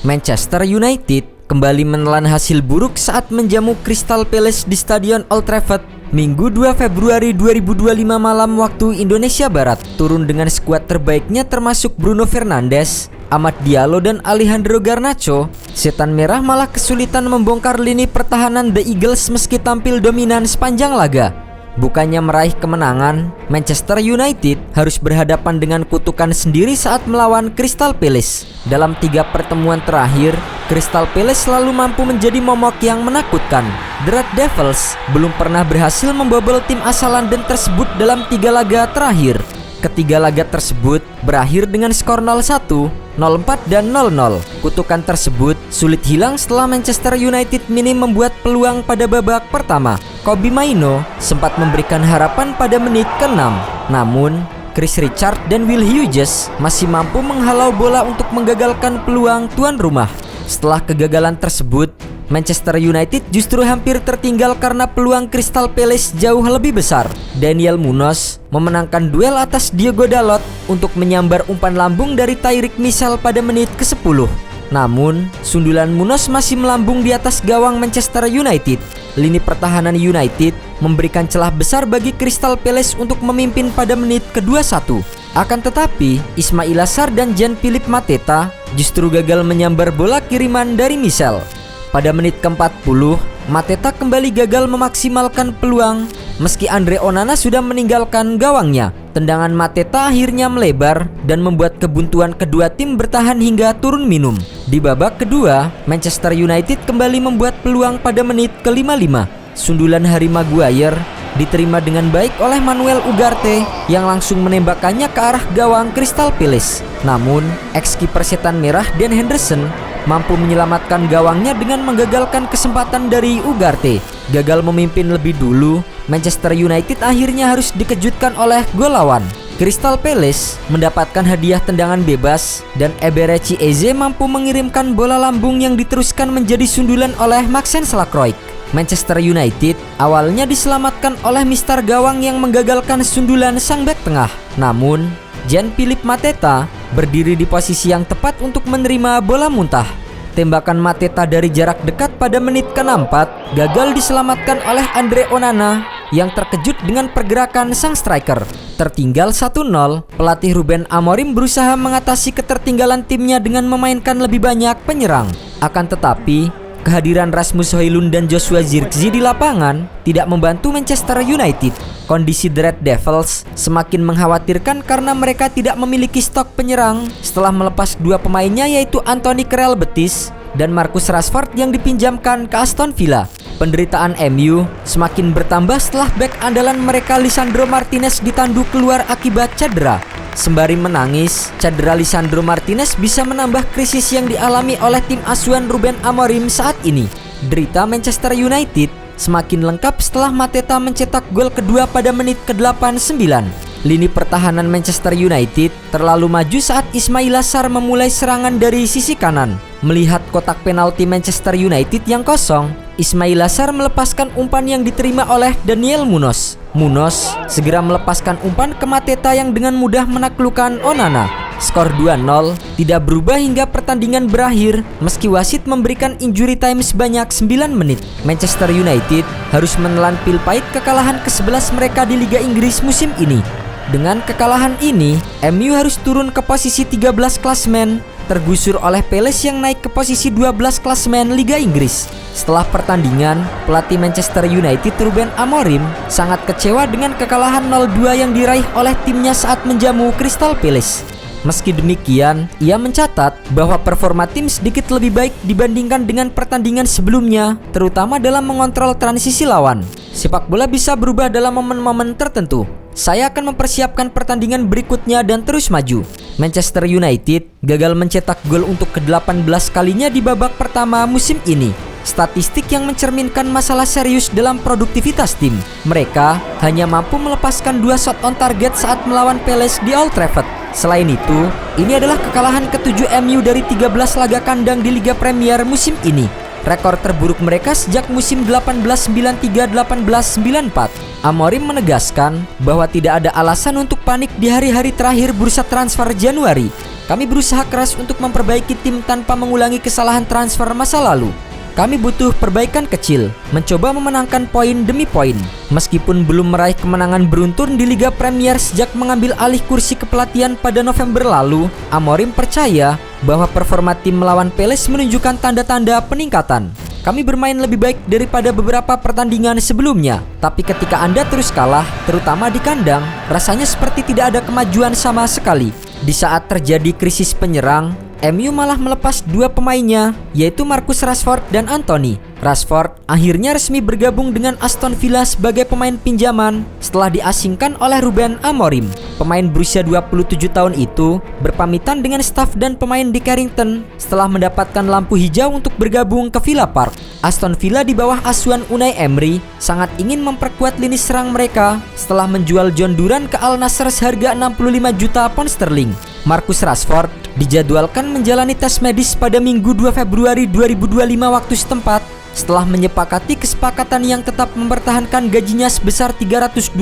Manchester United kembali menelan hasil buruk saat menjamu Crystal Palace di Stadion Old Trafford Minggu 2 Februari 2025 malam waktu Indonesia Barat. Turun dengan skuad terbaiknya termasuk Bruno Fernandes, Amad Diallo dan Alejandro Garnacho, Setan Merah malah kesulitan membongkar lini pertahanan The Eagles meski tampil dominan sepanjang laga. Bukannya meraih kemenangan, Manchester United harus berhadapan dengan kutukan sendiri saat melawan Crystal Palace. Dalam 3 pertemuan terakhir, Crystal Palace selalu mampu menjadi momok yang menakutkan. The Red Devils belum pernah berhasil membobol tim asal London tersebut dalam 3 laga terakhir. Ketiga laga tersebut berakhir dengan skor 0-1, 0-4 dan 0-0. Kutukan tersebut sulit hilang setelah Manchester United minim membuat peluang pada babak pertama. Kobbie Mainoo sempat memberikan harapan pada menit ke-6. Namun, Chris Richard dan Will Hughes masih mampu menghalau bola untuk menggagalkan peluang tuan rumah. Setelah kegagalan tersebut, Manchester United justru hampir tertinggal karena peluang Crystal Palace jauh lebih besar. Daniel Munoz memenangkan duel atas Diogo Dalot untuk menyambar umpan lambung dari Tyreek Mitchell pada menit ke-10. Namun, sundulan Munoz masih melambung di atas gawang Manchester United. Lini pertahanan United memberikan celah besar bagi Crystal Palace untuk memimpin pada menit ke-21. Akan tetapi, Ismaila Sarr dan Jean-Philippe Mateta justru gagal menyambar bola kiriman dari Mitchell. Pada menit ke-40, Mateta kembali gagal memaksimalkan peluang meski Andre Onana sudah meninggalkan gawangnya. Tendangan Mateta akhirnya melebar dan membuat kebuntuan kedua tim bertahan hingga turun minum. Di babak kedua, Manchester United kembali membuat peluang pada menit ke-55. Sundulan Harry Maguire diterima dengan baik oleh Manuel Ugarte yang langsung menembakkannya ke arah gawang Crystal Palace. Namun, ex-kiper Setan Merah Dan Henderson mampu menyelamatkan gawangnya dengan menggagalkan kesempatan dari Ugarte. Gagal memimpin lebih dulu, Manchester United akhirnya harus dikejutkan oleh gol lawan. Crystal Palace mendapatkan hadiah tendangan bebas dan Eberechi Eze mampu mengirimkan bola lambung yang diteruskan menjadi sundulan oleh Maxence Lacroix. Manchester United awalnya diselamatkan oleh mister gawang yang menggagalkan sundulan sang bek tengah. Namun, Jean-Philippe Mateta berdiri di posisi yang tepat untuk menerima bola muntah. Tembakan Mateta dari jarak dekat pada menit ke-64 gagal diselamatkan oleh Andre Onana yang terkejut dengan pergerakan sang striker. Tertinggal 1-0, pelatih Ruben Amorim berusaha mengatasi ketertinggalan timnya dengan memainkan lebih banyak penyerang. Akan tetapi, kehadiran Rasmus Højlund dan Joshua Zirkzee di lapangan tidak membantu Manchester United. Kondisi The Red Devils semakin mengkhawatirkan karena mereka tidak memiliki stok penyerang setelah melepas 2 pemainnya yaitu Anthony Krell Betis dan Marcus Rashford yang dipinjamkan ke Aston Villa. Penderitaan MU semakin bertambah setelah bek andalan mereka Lisandro Martinez ditandu keluar akibat cedera. Sembari menangis, cedera Lisandro Martinez bisa menambah krisis yang dialami oleh tim asuhan Ruben Amorim saat ini. Derita Manchester United semakin lengkap setelah Mateta mencetak gol kedua pada menit ke-89. Lini pertahanan Manchester United terlalu maju saat Ismaila Sarr memulai serangan dari sisi kanan. Melihat kotak penalti Manchester United yang kosong, Ismaila Sarr melepaskan umpan yang diterima oleh Daniel Munoz. Munoz segera melepaskan umpan ke Mateta yang dengan mudah menaklukkan Onana. Skor 2-0 tidak berubah hingga pertandingan berakhir meski wasit memberikan injury time sebanyak 9 menit. Manchester United harus menelan pil pahit kekalahan ke-11 mereka di Liga Inggris musim ini. Dengan kekalahan ini, MU harus turun ke posisi 13 klasemen, tergusur oleh Palace yang naik ke posisi 12 klasemen Liga Inggris. Setelah pertandingan, pelatih Manchester United Ruben Amorim sangat kecewa dengan kekalahan 0-2 yang diraih oleh timnya saat menjamu Crystal Palace. Meski demikian, ia mencatat bahwa performa tim sedikit lebih baik dibandingkan dengan pertandingan sebelumnya, terutama dalam mengontrol transisi lawan. Sepak bola bisa berubah dalam momen-momen tertentu. Saya akan mempersiapkan pertandingan berikutnya dan terus maju. Manchester United gagal mencetak gol untuk ke-18 kalinya di babak pertama musim ini. Statistik yang mencerminkan masalah serius dalam produktivitas tim. Mereka hanya mampu melepaskan 2 shot on target saat melawan Palace di Old Trafford. Selain itu, ini adalah kekalahan ke-7 MU dari 13 laga kandang di Liga Premier musim ini. Rekor terburuk mereka sejak musim 1893-1894. Amorim menegaskan bahwa tidak ada alasan untuk panik di hari-hari terakhir bursa transfer Januari. Kami berusaha keras untuk memperbaiki tim tanpa mengulangi kesalahan transfer masa lalu. Kami butuh perbaikan kecil, mencoba memenangkan poin demi poin. Meskipun belum meraih kemenangan beruntun di Liga Premier sejak mengambil alih kursi kepelatihan pada November lalu, Amorim percaya bahwa performa tim melawan Palace menunjukkan tanda-tanda peningkatan. Kami bermain lebih baik daripada beberapa pertandingan sebelumnya, tapi ketika Anda terus kalah, terutama di kandang, rasanya seperti tidak ada kemajuan sama sekali. Di saat terjadi krisis penyerang, MU malah melepas dua pemainnya, yaitu Marcus Rashford dan Anthony. Rashford akhirnya resmi bergabung dengan Aston Villa sebagai pemain pinjaman setelah diasingkan oleh Ruben Amorim. Pemain berusia 27 tahun itu berpamitan dengan staf dan pemain di Carrington setelah mendapatkan lampu hijau untuk bergabung ke Villa Park. Aston Villa di bawah asuhan Unai Emery sangat ingin memperkuat lini serang mereka setelah menjual John Duran ke Al Nassr seharga 65 juta pound sterling. Marcus Rashford dijadwalkan menjalani tes medis pada Minggu 2 Februari 2025 waktu setempat setelah menyepakati kesepakatan yang tetap mempertahankan gajinya sebesar 325.000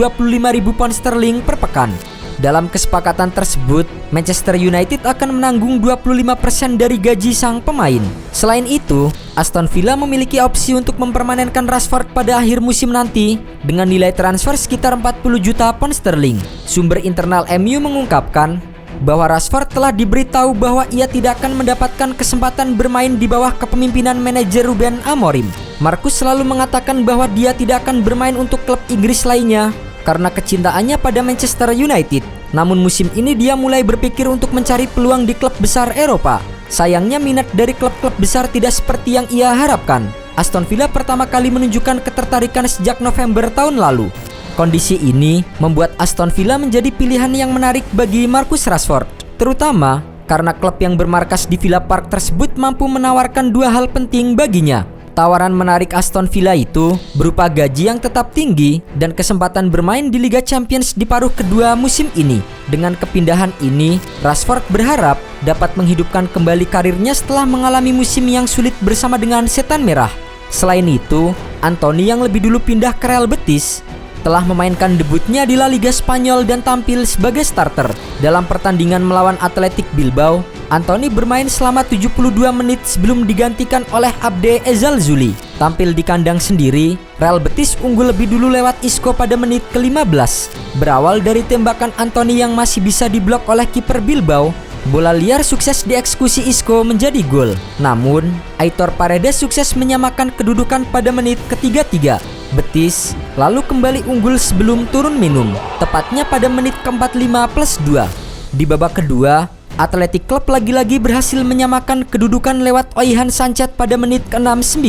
pound sterling per pekan. Dalam kesepakatan tersebut, Manchester United akan menanggung 25% dari gaji sang pemain. Selain itu, Aston Villa memiliki opsi untuk mempermanenkan Rashford pada akhir musim nanti dengan nilai transfer sekitar 40 juta pound sterling. Sumber internal MU mengungkapkan bahwa Rashford telah diberitahu bahwa ia tidak akan mendapatkan kesempatan bermain di bawah kepemimpinan manajer Ruben Amorim. Marcus selalu mengatakan bahwa dia tidak akan bermain untuk klub Inggris lainnya karena kecintaannya pada Manchester United. Namun musim ini dia mulai berpikir untuk mencari peluang di klub besar Eropa. Sayangnya minat dari klub-klub besar tidak seperti yang ia harapkan. Aston Villa pertama kali menunjukkan ketertarikan sejak November tahun lalu. Kondisi ini membuat Aston Villa menjadi pilihan yang menarik bagi Marcus Rashford, terutama karena klub yang bermarkas di Villa Park tersebut mampu menawarkan dua hal penting baginya. Tawaran menarik Aston Villa itu berupa gaji yang tetap tinggi dan kesempatan bermain di Liga Champions di paruh kedua musim ini. Dengan kepindahan ini, Rashford berharap dapat menghidupkan kembali karirnya setelah mengalami musim yang sulit bersama dengan Setan Merah. Selain itu, Anthony yang lebih dulu pindah ke Real Betis telah memainkan debutnya di La Liga Spanyol dan tampil sebagai starter. Dalam pertandingan melawan Athletic Bilbao, Anthony bermain selama 72 menit sebelum digantikan oleh Abde Ezzalzouli. Tampil di kandang sendiri, Real Betis unggul lebih dulu lewat Isco pada menit ke-15. Berawal dari tembakan Anthony yang masih bisa diblok oleh kiper Bilbao, bola liar sukses dieksekusi Isco menjadi gol. Namun, Aitor Paredes sukses menyamakan kedudukan pada menit ke-33. Betis lalu kembali unggul sebelum turun minum, tepatnya pada menit ke-45+2. Di babak kedua, Athletic Club lagi-lagi berhasil menyamakan kedudukan lewat Oihan Sanchez pada menit ke-69.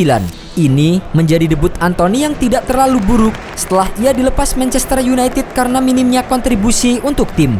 Ini menjadi debut Anthony yang tidak terlalu buruk setelah ia dilepas Manchester United karena minimnya kontribusi untuk tim.